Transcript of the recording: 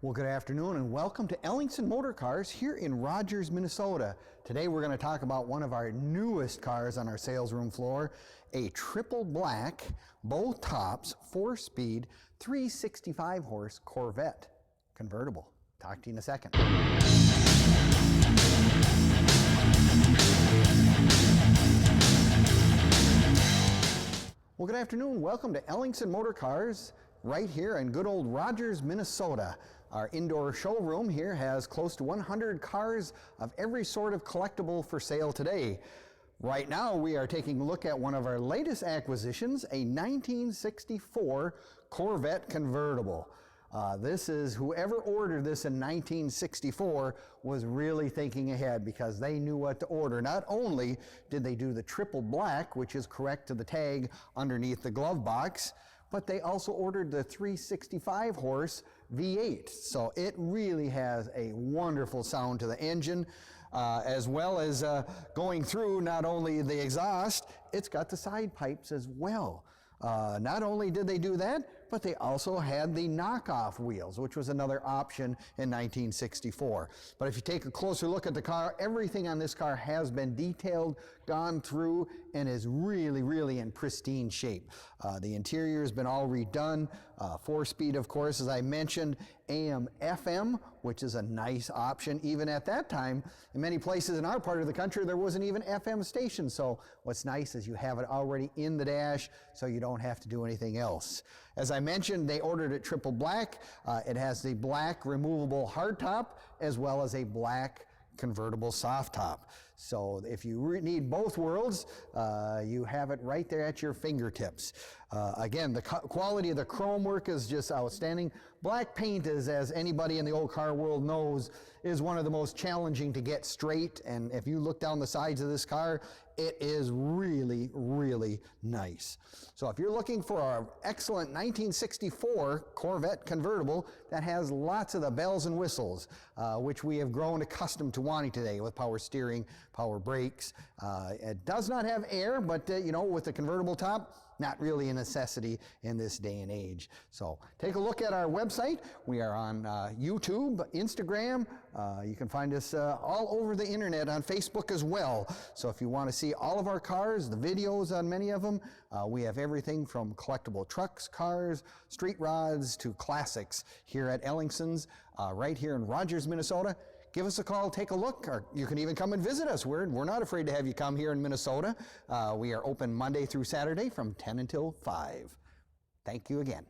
Well, good afternoon and welcome to Ellingson Motorcars here in Rogers, Minnesota. Today we're going to talk about one of our newest cars on our sales room floor, a triple black, both tops, 4-speed, 365 horse Corvette Convertible. Talk to you in a second. Well, good afternoon. Welcome to Ellingson Motorcars right here in good old Rogers, Minnesota. Our indoor showroom here has close to 100 cars of every sort of collectible for sale today. Right now we are taking a look at one of our latest acquisitions, a 1964 Corvette Convertible. This is, whoever ordered this in 1964 was really thinking ahead because they knew what to order. Not only did they do the triple black, which is correct to the tag underneath the glove box, but they also ordered the 365 horse V8. So it really has a wonderful sound to the engine, as well as going through not only the exhaust, it's got the side pipes as well. Not only did they do that, but they also had the knockoff wheels, which was another option in 1964. But if you take a closer look at the car, everything on this car has been detailed, gone through, and is really, really in pristine shape. The interior has been all redone, 4-speed, of course, as I mentioned, AM, FM, which is a nice option. Even at that time, in many places in our part of the country, there wasn't even FM stations. So what's nice is you have it already in the dash, so you don't have to do anything else. As I mentioned, they ordered it triple black. It has the black removable hardtop as well as a black convertible soft top. So if you need both worlds, you have it right there at your fingertips. Again, the quality of the chrome work is just outstanding. Black paint is, as anybody in the old car world knows, is one of the most challenging to get straight. And if you look down the sides of this car, it is really, really nice. So if you're looking for our excellent 1964 Corvette Convertible that has lots of the bells and whistles, which we have grown accustomed to wanting today with power steering, power brakes. It does not have air, but you know, with the convertible top, not really a necessity in this day and age. So take a look at our website. We are on YouTube, Instagram. You can find us all over the internet, on Facebook as well. So if you want to see all of our cars, the videos on many of them, we have everything from collectible trucks, cars, street rods to classics here at Ellingson's, right here in Rogers, Minnesota. Give us a call, take a look, or you can even come and visit us. We're not afraid to have you come here in Minnesota. We are open Monday through Saturday from 10 until 5. Thank you again.